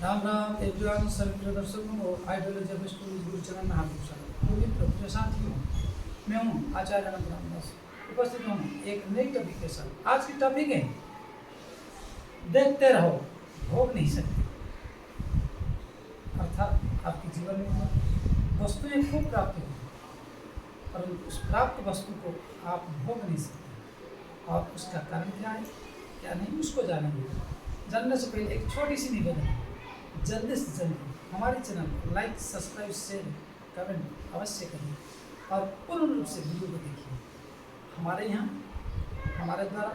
Ram Ram everyone, सभी प्रिय दर्शकों को आइडियोलॉजी ऑफ स्टूडेंट्स गुरु चरण में हार्दिक स्वागत। तो मित्रों, प्रिय साथियों, मैं हूँ आचार्य अनंत रामदास, उपस्थित हूँ एक नई टॉपिक के साथ। आज की टॉपिक है देखते रहो, भोग नहीं सकते। अर्थात आपके जीवन में वस्तुएं खूब प्राप्त होती हैं, परंतु उस प्राप्त वस्तु को आप भोग नहीं सकते। और उसका कारण क्या है, क्या नहीं, उसको जानेंगे। जानने से पहले एक छोटी सी निवेदन है, जल्दी से जल्दी हमारे चैनल को लाइक, सब्सक्राइब, शेयर, कमेंट अवश्य करिए और पूर्ण रूप से वीडियो को देखिए। हमारे यहाँ हमारे द्वारा,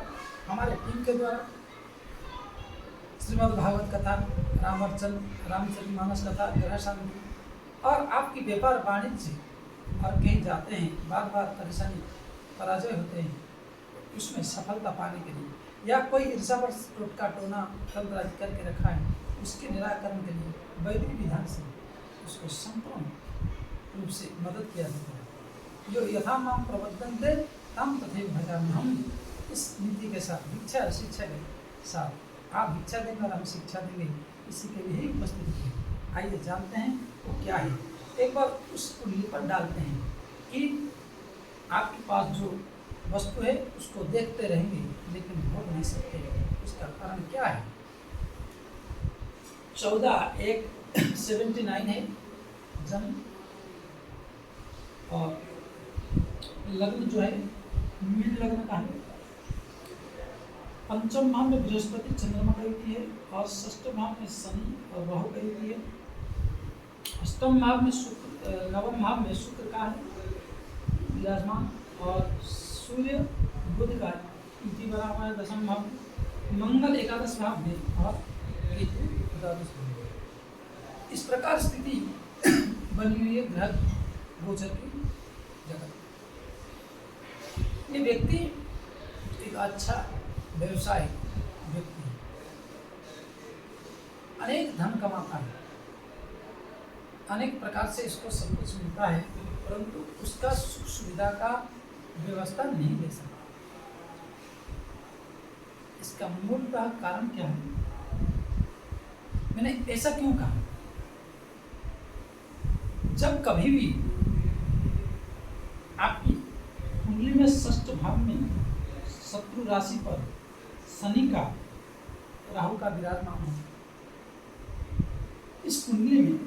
हमारे टीम के द्वारा श्रीमद् भागवत कथा, रामचरितमानस कथा, ग्रह शांति और आपकी व्यापार वाणिज्य और कहीं जाते हैं, बार बार परेशानी पराजय होते हैं, उसमें सफलता पाने के लिए या कोई ईर्षा पर टोटका टोना तंत्रादि करके रखा है, उसके निराकरण के लिए वैदिक विधान से उसको संपूर्ण रूप से मदद किया जाता है। जो यथा माम प्रबद्धन्ते तम तथैव भजामि। हम इस नीति के साथ, भिक्षा और शिक्षा के साथ, आप भिक्षा देंगे और हम शिक्षा देंगे, इसी के लिए ही उपस्थित है। आइए जानते हैं वो क्या है। एक बार उस कुंडली पर डालते हैं कि आपके पास जो वस्तु है उसको देखते रहेंगे लेकिन भोग नहीं सकते। उसका कारण क्या है? 14/1/79 है जन्म, और लग्न जो है मीन लग्न का है। पंचम भाव में बृहस्पति चंद्रमा का युति है और षष्ठ भाव में शनि और राहु का युति है। अष्टम भाव में शुक्र, नवम भाव में शुक्र का है विराजमान, और सूर्य बुध का युति बना हुआ है दशम भाव में। मंगल एकादश भाव में और केतु द्वादश भाव में। इस प्रकार स्थिति बनी हुई है ग्रह गोचर की जगत। ये व्यक्ति एक अच्छा व्यवसाय व्यक्ति है, अनेक धन कमाता है, अनेक प्रकार से इसको सब कुछ मिलता है, परंतु उसका सुख सुविधा का व्यवस्था नहीं दे सकता। इसका मूलतः कारण क्या है? मैंने ऐसा क्यों कहा? जब कभी भी आपकी कुंडली में षष्ठ भाव में शत्रु राशि पर शनि का, राहु का विराजमान हो, इस कुंडली में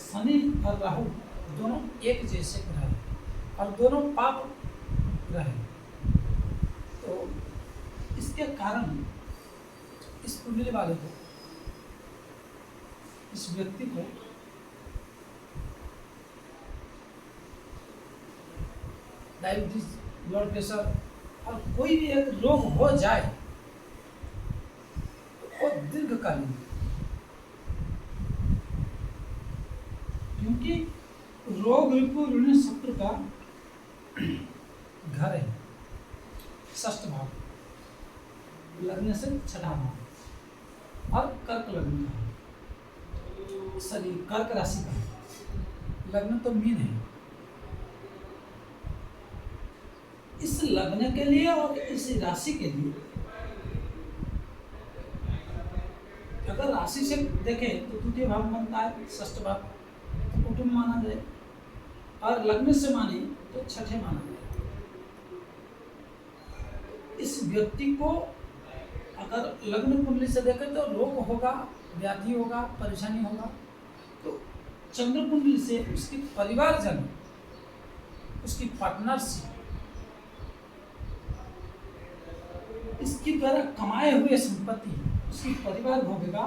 शनि और राहु दोनों एक जैसे ग्रह हैं और दोनों पाप ग्रह हैं, तो इसके कारण इस कुंडली वाले को, इस व्यक्ति को डायबिटीज, ब्लड प्रेशर और कोई भी एक रोग हो जाए तो वो दीर्घकालीन, क्योंकि रोग रूप ऋण शत्रु का घर है षष्ठ भाव, लग्न से छठा भाव, और कर्क लग्न का, सॉरी कर्क राशि का। लग्न तो मीन है। इस लग्न के लिए और इस राशि के लिए अगर राशि से देखें तो द्वितीय भाव बनता है, षष्ठ भाव तो कुटुंब माना जाए, और लग्न से माने तो छठे माना जाए। इस व्यक्ति को अगर लग्न कुंडली से देखें तो रोग होगा, व्याधि होगा, परेशानी होगा, तो चंद्र कुंडली से उसकी परिवारजन, उसकी पार्टनरशिप, इसके द्वारा कमाए हुए संपत्ति उसकी परिवार भोगेगा,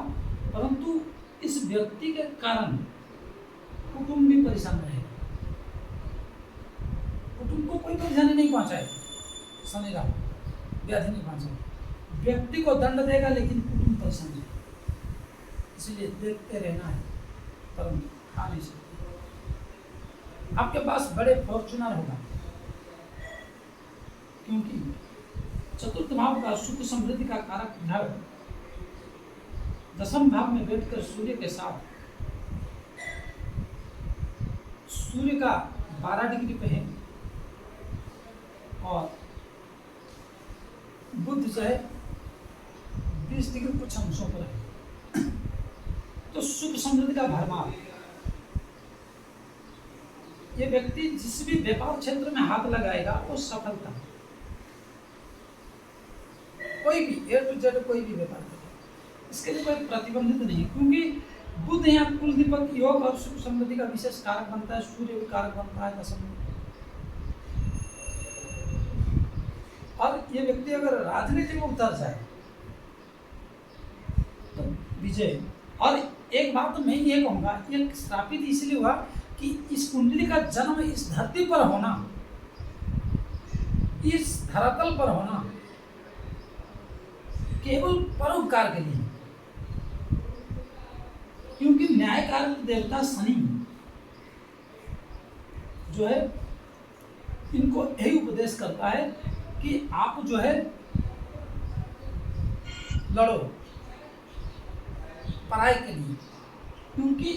परंतु इस व्यक्ति के कारण कुटुंब भी परेशान रहेगा। कुटुंब को कोई परेशानी नहीं पहुंचाए, शनि राहु व्याधि नहीं पहुंचाए, व्यक्ति को दंड देगा लेकिन कुटुंब परेशान रहेगा। इसलिए देखते रहना है, परंतु खा नहीं सकते। आपके पास बड़े फॉर्चूनर होगा, क्योंकि चतुर्थ भाव का सुख समृद्धि का कारक ग्रह दशम भाव में बैठकर सूर्य के साथ, सूर्य का 12 डिग्री पे है और बुध जो है 20 डिग्री कुछ अंशों पर है। तो सुख समृद्धि का भरमार। ये व्यक्ति जिस भी व्यापार क्षेत्र में हाथ लगाएगा वो सफलता, कोई भी ए टू जेड कोई भी व्यापार करे, इसके लिए कोई प्रतिबंधित नहीं, क्योंकि बुध यहाँ कुल दीपक योग और सुख समृद्धि का विशेष कारक बनता है, सूर्य भी कारक बनता है दशम में। और ये व्यक्ति अगर राजनीति में उतर जाए तो विजय। और एक बात तो मैं ये कहूंगा, ये श्रापित इसलिए हुआ कि इस कुंडली का जन्म इस धरती पर होना, इस धरातल पर होना केवल परोपकार के लिए, क्योंकि न्यायकारक देवता शनि जो है इनको यही उपदेश करता है कि आप जो है लड़ो पढ़ाई के लिए, क्योंकि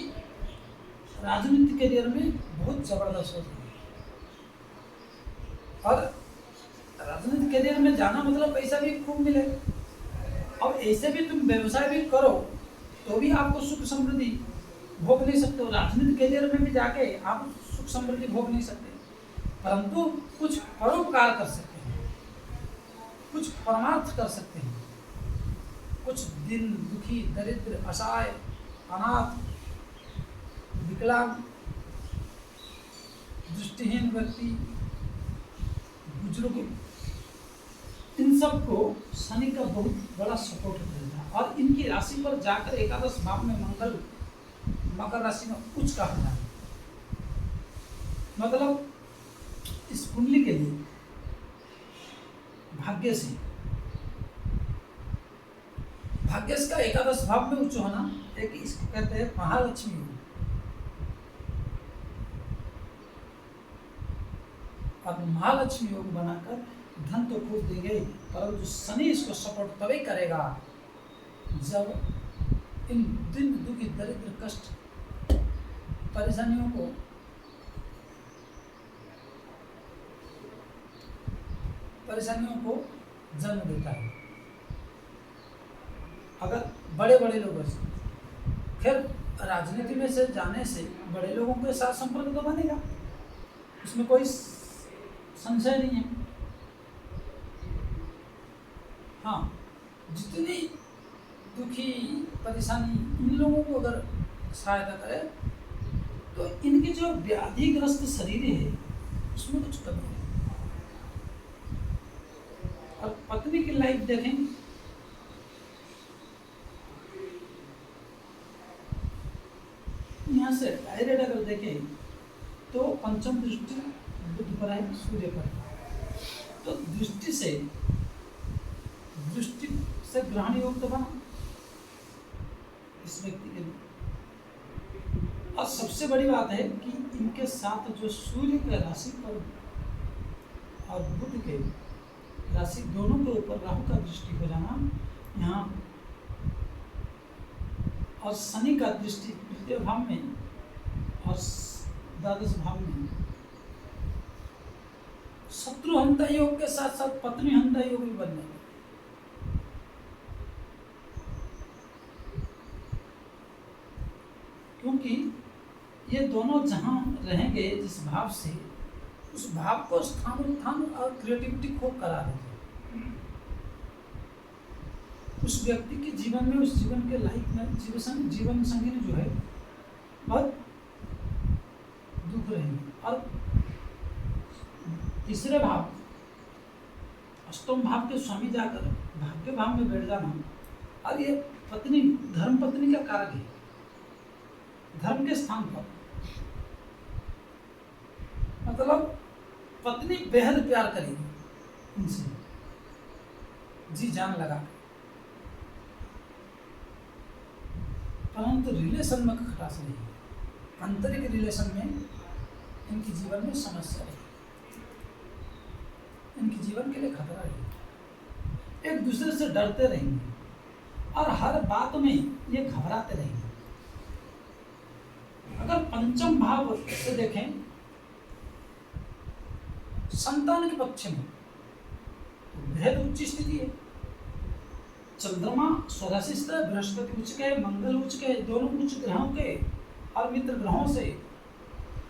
राजनीतिक करियर में बहुत जबरदस्त होती है। और राजनीतिक करियर में जाना मतलब पैसा भी खूब मिले, और ऐसे भी तुम व्यवसाय भी करो तो भी आपको सुख समृद्धि भोग नहीं सकते हो। राजनीतिक करियर में भी जाके आप सुख समृद्धि भोग नहीं सकते, परंतु कुछ परोपकार कर सकते हैं, कुछ परमार्थ कर सकते हैं, कुछ दिन दुखी दरिद्र असहाय अनाथ विकलांग दृष्टिहीन व्यक्ति बुजुर्ग, इन सबको शनि का बहुत बड़ा सपोर्ट मिलता है। और इनकी राशि पर जाकर एकादश भाव में मंगल मकर राशि में उच्च का होना है, मतलब इस कुंडली के लिए भाग्य से का एकादश भाव में उच्च होना एक इसको कहते हैं महालक्ष्मी योग। और महालक्ष्मी योग बनाकर धन तो खूब देंगे, परंतु शनि इसको सपोर्ट तभी करेगा जब इन दिन दुखी दरिद्र कष्ट परेशानियों को जन्म देता है। अगर बड़े बड़े लोगों से, खैर राजनीति में से जाने से बड़े लोगों के साथ संपर्क तो बनेगा, इसमें कोई संशय नहीं है। हाँ, जितनी दुखी परेशानी इन लोगों को अगर सहायता करे तो इनके जो व्याधिग्रस्त शरीर है उसमें कुछ कमी है। और पत्नी की लाइफ देखें, यहाँ से डायरेक्ट अगर देखें तो पंचम दृष्टि बुध पर है, सूर्य पर है, तो दृष्टि से ग्रहण योग तो बना इस व्यक्ति के लिए। और सबसे बड़ी बात है कि इनके साथ जो सूर्य के राशि पर और बुध के राशि दोनों के ऊपर राहु का दृष्टि हो जाना यहाँ, और शनि का दृष्टि तृतीय भाव में और द्वादश भाव में, शत्रु हंता योग के साथ साथ पत्नी हंता योग भी बनने, क्योंकि ये दोनों जहां रहेंगे जिस भाव से, उस भाव को स्थान उत्थान और क्रिएटिविटी खूब करा देते हैं। उस व्यक्ति के जीवन में, उस जीवन के लाइफ में जीवन संगीन जो है बहुत दुख रहेंगे। और तीसरे भाव अष्टम भाव के स्वामी जाकर भाग्य भाव में बैठ जाना, और ये पत्नी धर्म पत्नी का कारक है, धर्म के स्थान पर, मतलब पत्नी बेहद प्यार करेगी इनसे, जी जान लगा, परंतु रिलेशन में खटास नहीं, आंतरिक रिलेशन में इनके जीवन में समस्या रही, इनके जीवन के लिए खतरा रही, एक दूसरे से डरते रहेंगे और हर बात में ये घबराते रहेंगे। अगर पंचम भाव से देखें संतान के पक्ष में तो बेहद उच्च स्थिति है, चंद्रमा स्वराशि स्तर, बृहस्पति उच्च के, मंगल उच्च के, दोनों उच्च ग्रहों के और मित्र ग्रहों से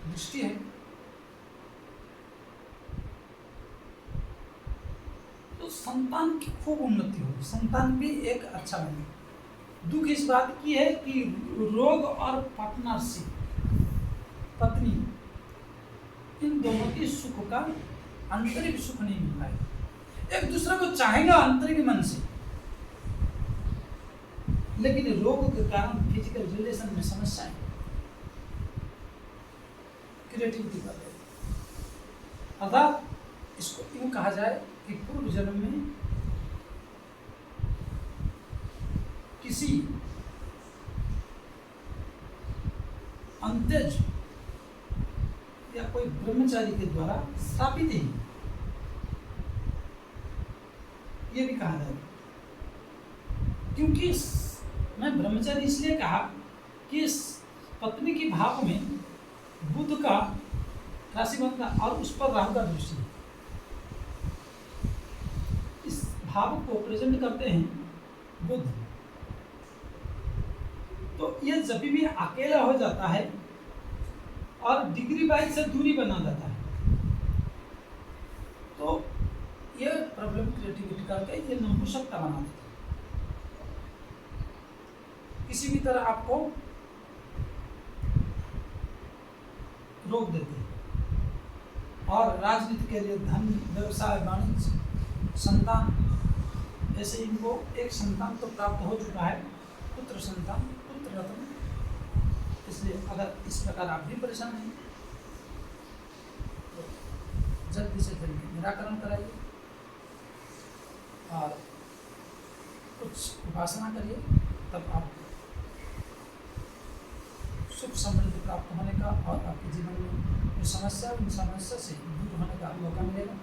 दृष्टि है। तो संतान की खूब उन्नति होगी, संतान भी एक अच्छा बने। दुख इस बात की है कि रोग और पार्टनरशिप, पत्नी, इन दोनों की सुख का आंतरिक सुख नहीं मिल पाएगा। एक दूसरे को चाहेगा आंतरिक मन से, लेकिन रोग के कारण फिजिकल रिलेशन में समस्याएं, क्रिएटिविटी कर रहे। अर्थात इसको यूं कहा जाए कि पूर्व जन्म में किसी अंत्यज या कोई ब्रह्मचारी के द्वारा स्थापित है, ये भी कहा जाए। क्योंकि मैं ब्रह्मचारी इसलिए कहा कि पत्नी की भाव में बुध का राशिबंध का और उस पर राहु का दृष्टि है। इस भाव को प्रेजेंट करते हैं बुध। तो यह जब भी अकेला हो जाता है और डिग्री वाइज से दूरी बना जाता है, तो यह प्रॉब्लम क्रिएटिविटी करके ये नपुंसकता बना देता है। किसी भी तरह आपको रोक देते हैं। और राजनीति के लिए धन, व्यवसाय, वाणिज्य, संतान, ऐसे इनको एक संतान तो प्राप्त हो चुका है, पुत्र संतान, पुत्र रत्न। इसलिए अगर इस प्रकार आप भी परेशान हैं तो जल्दी से जल्दी निराकरण कराइए और कुछ उपासना करिए, तब आप सुख समृद्धि प्राप्त होने का और आपके जीवन में जो समस्या, उन समस्या से दूर होने का मौका मिलेगा।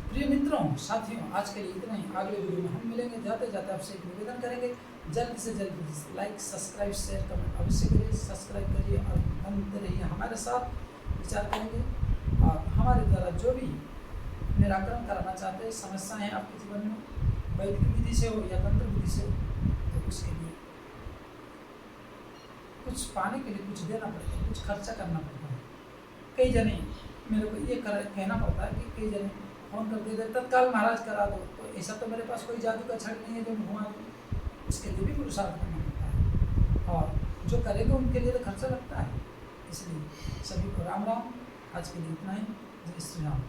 प्रिय मित्रों, साथियों, आज के लिए इतना ही। अगले वीडियो में हम मिलेंगे। जाते जाते आपसे एक निवेदन करेंगे, जल्द से जल्द लाइक, सब्सक्राइब, शेयर, कमेंट अवश्य करिए। सब्सक्राइब करिए और बनते रहिए हमारे साथ, विचार करेंगे। और हमारे द्वारा जो भी निराकरण कराना चाहते हैं, समस्याएँ आपके जीवन में, वैदिक विधि से हो या तंत्र विधि से हो, तो उसके लिए कुछ पाने के लिए कुछ देना पड़ता है, कुछ खर्चा करना पड़ता है। कई जने मेरे को ये कहना पड़ता है कि कई जने फोन कर देते तत्काल महाराज करा दो, तो ऐसा तो मेरे पास कोई जादू का छड़ नहीं है जो घुमा दूँ। इसके लिए भी पुरुषार्थ करना पड़ता है, और जो करेगा उनके लिए तो खर्चा लगता है। इसलिए सभी को राम राम। आज के लिए इतना ही। जय श्री राम।